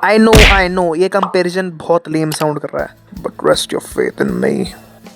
I know ये comparison बहुत लेम sound कर रहा है, but rest your faith in me.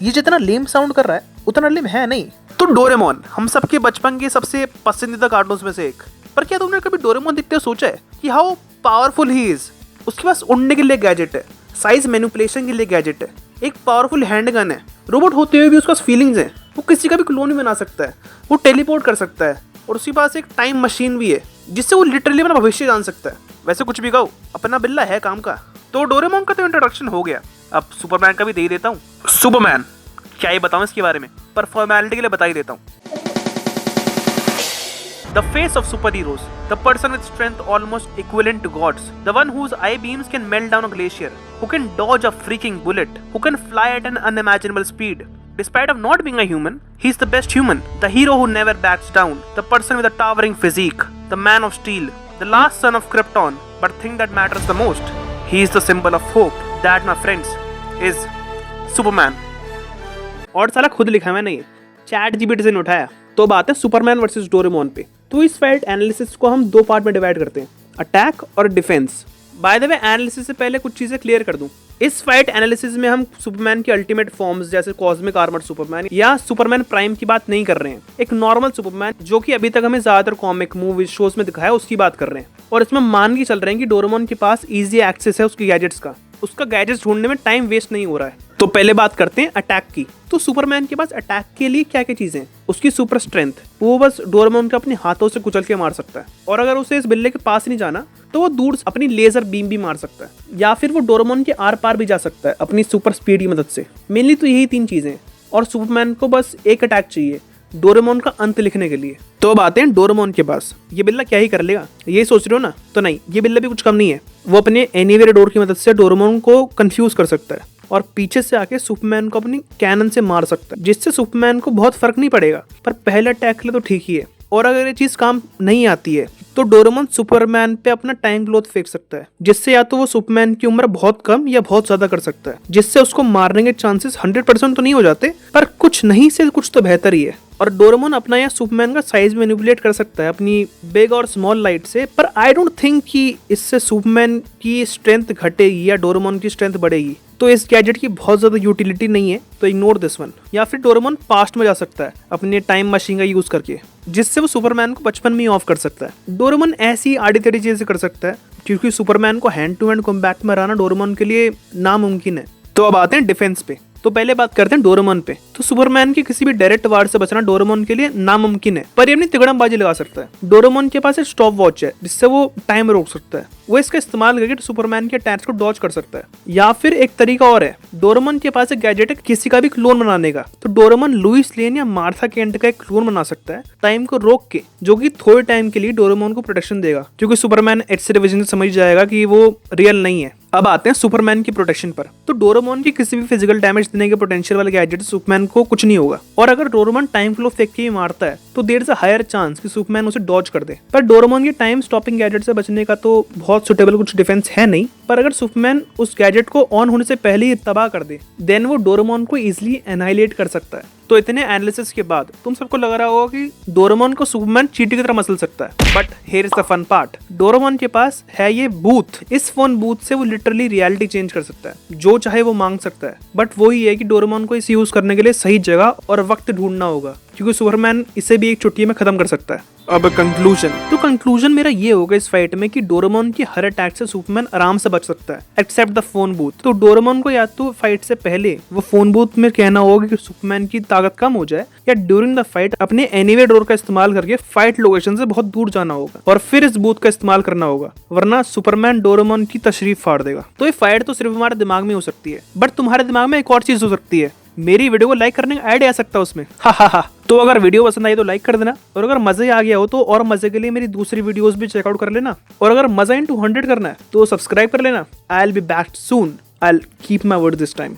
ये जितना लेम साउंड कर रहा है उतना लेम है नहीं। तो डोरेमोन हम सबके बचपन के सबसे पसंदीदा कार्टून्स में से एक। पर क्या तुमने कभी डोरेमोन देखते हुए सोचा है कि हाउ पावरफुल ही इज? उसके पास उड़ने के लिए गैजेट है, साइज मैनिपुलेशन के लिए गैजेट है, एक पावरफुल हैंडगन है, रोबोट होते हुए भी उसके पास फीलिंग्स हैं, वो किसी का भी क्लोन भी बना सकता है, वो टेलीपोर्ट कर सकता है, और उसके पास एक टाइम मशीन भी है जिससे वो लिटरली अपना भविष्य जान सकता है। वैसे कुछ भी कहो, अपना बिल्ला है काम का। तो डोरेमोन का तो इंट्रोडक्शन हो गया, अब सुपरमैन का भी दे ही देता हूँ। सुपरमैन क्या ही बताऊँ इसके बारे में, पर फॉर्मेलिटी के लिए बता ही देता हूँ। The face of superheroes, the person with strength almost equivalent to gods, the one whose eye beams can melt down a glacier, who can dodge a freaking bullet, who can fly at an unimaginable speed. Despite of not being a human, he's the best human, the hero who never backs down, the person with a towering physique, the man of steel, the last son of Krypton, but thing that matters the most, he is the symbol of hope. That, my friends, is Superman. और साला खुद लिखा मैंने ये, chat GPT से नहीं उठाया। तो बात है सुपरमैन वर्सेस डोरेमोन पे। तो इस फाइट एनालिसिस को हम दो पार्ट में डिवाइड करते हैं, अटैक और defence. By the way analysis से पहले कुछ चीजें क्लियर कर दूं। इस फाइट एनालिसिस में हम सुपरमैन के अल्टीमेट फॉर्म्स जैसे कॉस्मिक आर्मर्ड सुपरमैन या सुपरमैन प्राइम की बात नहीं कर रहे हैं। एक नॉर्मल सुपरमैन जो कि अभी तक हमें ज्यादातर कॉमिक मूवीज शोज में दिखाया उसकी बात कर रहे हैं। और इसमें मान के चल रहे हैं कि डोरेमोन के पास इजी एक्सेस है उसके गैजेट्स का, उसका गैजेट्स ढूंढने में टाइम वेस्ट नहीं हो रहा है। तो पहले बात करते हैं अटैक की। तो सुपरमैन के पास अटैक के लिए क्या क्या चीजें हैं? उसकी सुपर स्ट्रेंथ, वो बस डोरेमोन को अपने हाथों से कुचल के मार सकता है, और अगर उसे इस बिल्ले के पास नहीं जाना तो वो दूर से अपनी लेजर बीम भी मार सकता है, या फिर वो डोरेमोन के आर पार भी जा सकता है अपनी सुपर स्पीड की मदद से। मेनली तो यही तीन चीजें हैं, और सुपरमैन को बस एक अटैक चाहिए डोरेमोन का अंत लिखने के लिए। तो अब आते हैं डोरेमोन के पास। ये बिल्ला क्या ही कर लेगा, ये सोच रहे हो ना? तो नहीं, ये बिल्ला भी कुछ कम नहीं है। वो अपने एनीवेयर डोर की मदद से डोरेमोन को कंफ्यूज कर सकता है और पीछे से आके सुपरमैन को अपनी कैनन से मार सकता है, जिससे सुपरमैन को बहुत फर्क नहीं पड़ेगा। पर पहले अटैक के लिए तो ठीक ही है, और अगर ये चीज काम नहीं आती है तो डोरेमोन सुपरमैन पे अपना टाइम क्लॉथ फेंक सकता है, जिससे या तो वो सुपरमैन की उम्र बहुत कम या बहुत ज्यादा कर सकता है, जिससे उसको मारने के चांसेस 100% तो नहीं हो जाते, पर कुछ नहीं से कुछ तो बेहतर ही है। और डोरेमोन अपना या सुपरमैन का साइज मैनिपुलेट कर सकता है अपनी बिग और स्मॉल लाइट से, पर आई डोंट थिंक कि इससे सुपरमैन की स्ट्रेंथ घटेगी या डोरेमोन की स्ट्रेंथ बढ़ेगी। तो इस गैजेट की बहुत ज्यादा यूटिलिटी नहीं है, तो इग्नोर दिस वन। या फिर डोरेमोन पास्ट में जा सकता है अपने टाइम मशीन का यूज करके, जिससे वो सुपरमैन को बचपन में ही ऑफ कर सकता है। डोरेमोन ऐसी आड़ी तेड़ी चीजें कर सकता है, क्योंकि सुपरमैन को हैंड टू हैंड कॉम्बैट में रहना डोरेमोन के लिए नामुमकिन है। तो अब आते हैं डिफेंस पे। तो पहले बात करते हैं डोरेमोन पे। तो सुपरमैन के किसी भी डायरेक्ट वार से बचना डोरेमोन के लिए नामुमकिन है, पर ये अपनी तिगड़मबाजी लगा सकता है। डोरेमोन के पास एक स्टॉप वॉच है जिससे वो टाइम रोक सकता है, वो इसका इस्तेमाल करके सुपरमैन के अटैक्स को डॉज कर सकता है। या फिर एक तरीका और है, डोरेमोन के पास एक गैजेट है किसी का भी क्लोन बनाने का। तो डोरेमोन लुइस लेन या मार्था केंट का एक क्लोन बना सकता है टाइम को रोक के, जो कि थोड़े टाइम के लिए डोरेमोन को प्रोटेक्शन देगा, क्योंकि सुपरमैन इससे डिवीजन समझ जाएगा कि वो रियल नहीं है। अब आते हैं सुपरमैन की प्रोटेक्शन पर। तो डोरेमोन की किसी भी फिजिकल डैमेज देने के पोटेंशियल वाले गैजेट सुपरमैन को कुछ नहीं होगा, और अगर डोरेमोन टाइम क्लॉथ फेंक के ही मारता है तो there is a higher chance कि सुपरमैन उसे डॉज कर दे। पर डोरेमोन के टाइम स्टॉपिंग गैजेट से बचने का तो बहुत सुटेबल कुछ डिफेंस है नहीं, पर अगर सुपरमैन उस गैजेट को ऑन होने से पहले ही तबाह कर दे देन वो डोरेमोन को इजिली एनाइलेट कर सकता है। तो इतने एनालिसिस के बाद तुम सबको लग रहा होगा कि डोरेमोन को सुपरमैन चींटी की तरह मसल सकता है, but here is the fun part. Doraemon के पास है ये बूथ, इस फोन बूथ से वो लिटरली रियलिटी चेंज कर सकता है, जो चाहे वो मांग सकता है। बट वही है कि डोरेमोन को इसे यूज करने के लिए सही जगह और वक्त ढूंढना होगा, क्योंकि सुपरमैन इसे भी एक चुटकी में खत्म कर सकता है। अब कंक्लूजन। तो कंक्लूजन मेरा ये होगा इस फाइट में कि डोरेमोन की हर अटैक से सुपरमैन आराम से बच सकता है, एक्सेप्ट द फोन बूथ। तो डोरेमोन को या तो फाइट से पहले वो फोन बूथ में कहना होगा कि सुपरमैन की ताकत कम हो जाए, या ड्यूरिंग द फाइट अपने एनीवेयर डोर का इस्तेमाल करके फाइट लोकेशन से बहुत दूर जाना होगा और फिर इस बूथ का इस्तेमाल करना होगा, वरना सुपरमैन डोरेमोन की तशरीफ फाड़ देगा। तो ये फाइट तो सिर्फ हमारे दिमाग में हो सकती है, बट तुम्हारे दिमाग में एक और चीज हो सकती है, मेरी वीडियो को लाइक करने का ऐड आ सकता है उसमें। हा। तो अगर वीडियो पसंद आई तो लाइक कर देना, और अगर मजे आ गया हो तो और मजे के लिए मेरी दूसरी वीडियोस भी चेकआउट कर लेना, और अगर मजा इन 200 करना है तो सब्सक्राइब कर लेना। I will be back soon, I will keep my word this time.